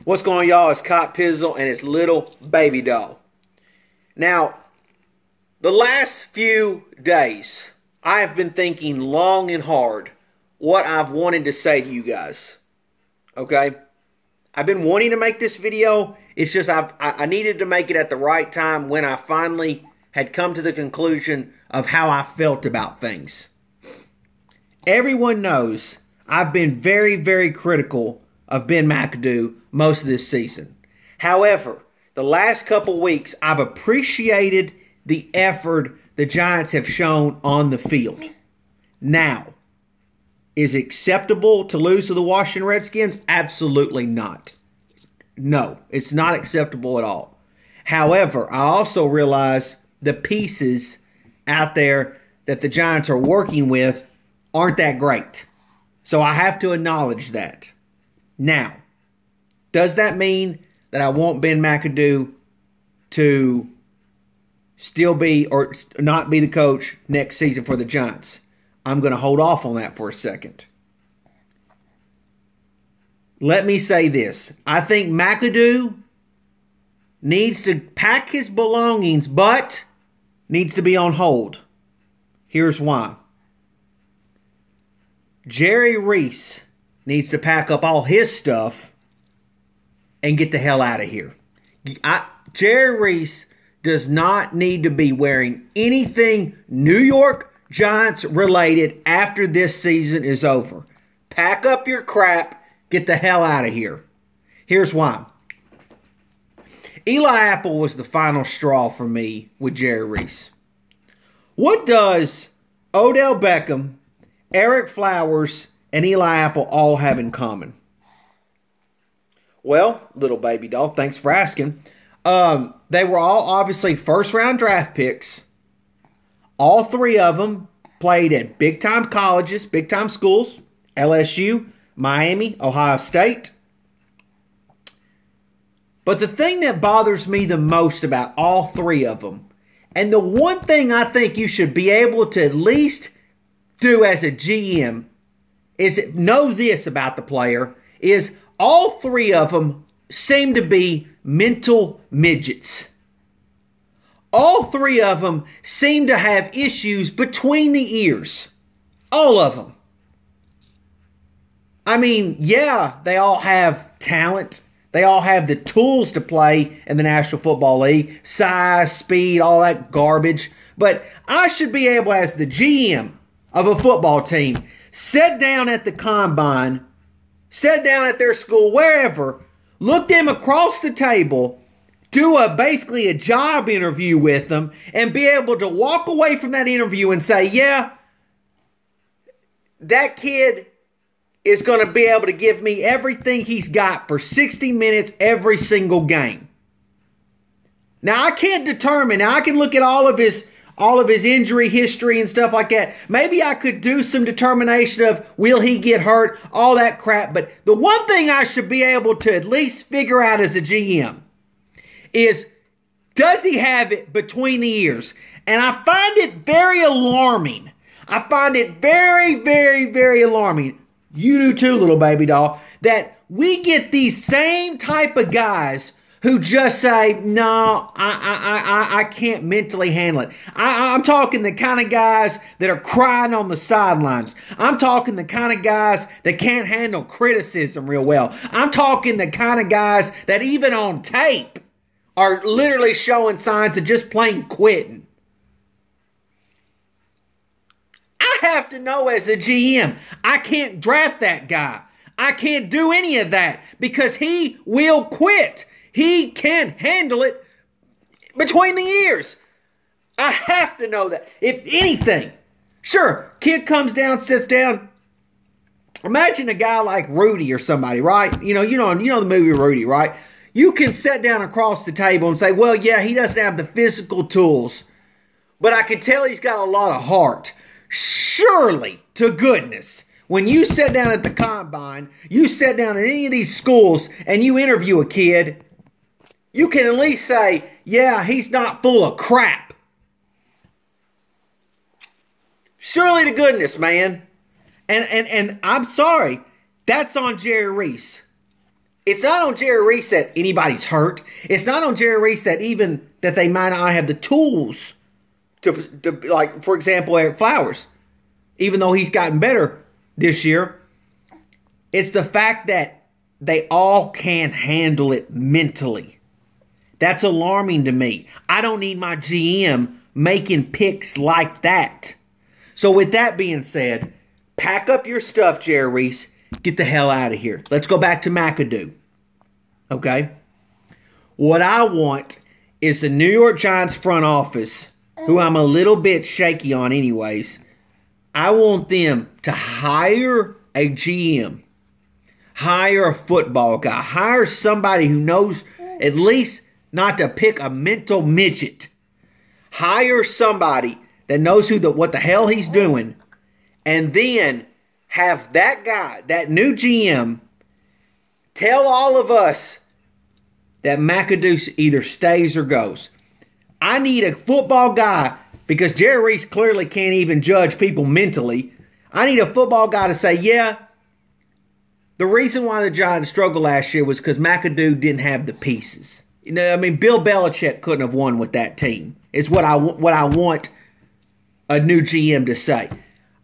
What's going on, y'all? It's Cop Pizzle and it's Little Baby Doll. Now, the last few days, I have been thinking long and hard what I've wanted to say to you guys. Okay? I've been wanting to make this video. It's just I needed to make it at the right time when I finally had come to the conclusion of how I felt about things. Everyone knows I've been very, very critical of Ben McAdoo most of this season. However, the last couple weeks, I've appreciated the effort the Giants have shown on the field. Now, is it acceptable to lose to the Washington Redskins? Absolutely not. No, it's not acceptable at all. However, I also realize the pieces out there that the Giants are working with aren't that great. So I have to acknowledge that. Now, does that mean that I want Ben McAdoo to still be or not be the coach next season for the Giants? I'm going to hold off on that for a second. Let me say this. I think McAdoo needs to pack his belongings, but needs to be on hold. Here's why. Jerry Reese needs to pack up all his stuff and get the hell out of here. Jerry Reese does not need to be wearing anything New York Giants related after this season is over. Pack up your crap. Get the hell out of here. Here's why. Eli Apple was the final straw for me with Jerry Reese. What does Odell Beckham, Eric Flowers, and Eli Apple all have in common? Well, little baby doll, thanks for asking. They were all obviously first-round draft picks. All three of them played at big-time colleges, big-time schools, LSU, Miami, Ohio State. But the thing that bothers me the most about all three of them, and the one thing I think you should be able to at least do as a GM, is know this about the player, is all three of them seem to be mental midgets. All three of them seem to have issues between the ears. All of them. I mean, yeah, they all have talent. They all have the tools to play in the National Football League. Size, speed, all that garbage. But I should be able, as the GM of a football team, sit down at the combine, sit down at their school, wherever, look them across the table, do basically a job interview with them, and be able to walk away from that interview and say, yeah, that kid is going to be able to give me everything he's got for 60 minutes every single game. Now, I can't determine. Now, I can look at all of his injury history and stuff like that. Maybe I could do some determination of, will he get hurt, all that crap. But the one thing I should be able to at least figure out as a GM is, does he have it between the ears? And I find it very alarming. I find it very, very, very alarming. You do too, little baby doll, that we get these same type of guys who just say, no, I can't mentally handle it. I'm talking the kind of guys that are crying on the sidelines. I'm talking the kind of guys that can't handle criticism real well. I'm talking the kind of guys that even on tape are literally showing signs of just plain quitting. I have to know as a GM, I can't draft that guy. I can't do any of that because he will quit. He can't handle it between the ears. I have to know that. If anything, sure, kid comes down, sits down. Imagine a guy like Rudy or somebody, right? You know the movie Rudy, right? You can sit down across the table and say, well, yeah, he doesn't have the physical tools, but I can tell he's got a lot of heart. Surely, to goodness, when you sit down at the combine, you sit down at any of these schools and you interview a kid, you can at least say, yeah, he's not full of crap. Surely to goodness, man. And I'm sorry, that's on Jerry Reese. It's not on Jerry Reese that anybody's hurt. It's not on Jerry Reese that even that they might not have the tools to like, for example, Eric Flowers, even though he's gotten better this year. It's the fact that they all can't handle it mentally. That's alarming to me. I don't need my GM making picks like that. So with that being said, pack up your stuff, Jerry Reese. Get the hell out of here. Let's go back to McAdoo. Okay? What I want is the New York Giants front office, who I'm a little bit shaky on anyways. I want them to hire a GM. Hire a football guy. Hire somebody who knows at least not to pick a mental midget. Hire somebody that knows what the hell he's doing. And then have that guy, that new GM, tell all of us that McAdoo either stays or goes. I need a football guy, because Jerry Reese clearly can't even judge people mentally. I need a football guy to say, yeah, the reason why the Giants struggled last year was because McAdoo didn't have the pieces. You know, I mean, Bill Belichick couldn't have won with that team. It's what I want a new GM to say.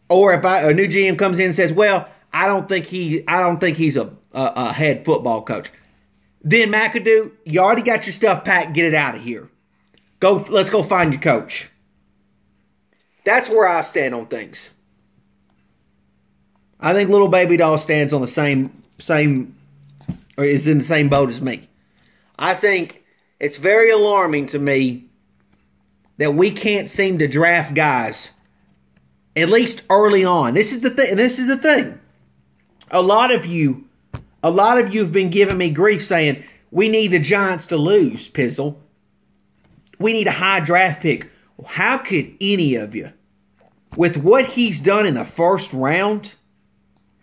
Or if a new GM comes in and says, "Well, I don't think he's a head football coach," then McAdoo, you already got your stuff packed. Get it out of here. Let's go find your coach. That's where I stand on things. I think little baby doll stands on the same, or is in the same boat as me. I think it's very alarming to me that we can't seem to draft guys, at least early on. This is the thing. A lot of you have been giving me grief saying, we need the Giants to lose, Pizzle. We need a high draft pick. How could any of you, with what he's done in the first round,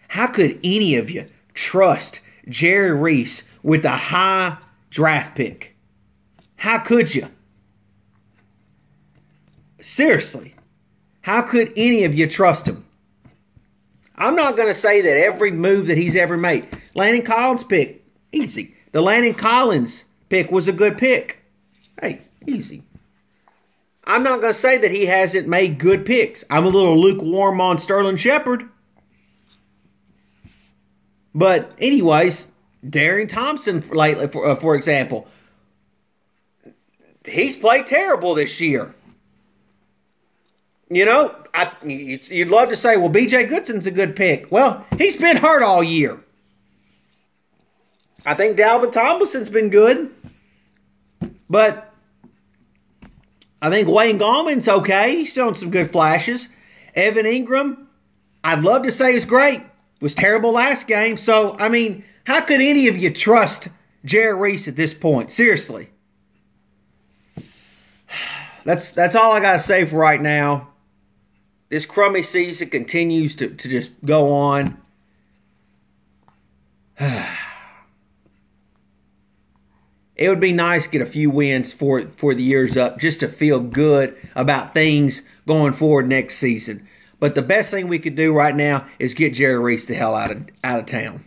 how could any of you trust Jerry Reese with a high draft pick? How could you? Seriously. How could any of you trust him? I'm not going to say that every move that he's ever made. Landon Collins pick, easy. The Landon Collins pick was a good pick. Hey, easy. I'm not going to say that he hasn't made good picks. I'm a little lukewarm on Sterling Shepard. But anyways, Darian Thompson lately, for example, he's played terrible this year. You know, you'd love to say, well, B.J. Goodson's a good pick. Well, he's been hurt all year. I think Dalvin Tomlinson's been good. But I think Wayne Gallman's okay. He's shown some good flashes. Evan Ingram, I'd love to say is great. Was terrible last game. So, I mean, how could any of you trust Jerry Reese at this point? Seriously. That's all I got to say for right now. This crummy season continues to just go on. It would be nice to get a few wins for the years up just to feel good about things going forward next season. But the best thing we could do right now is get Jerry Reese the hell out of town.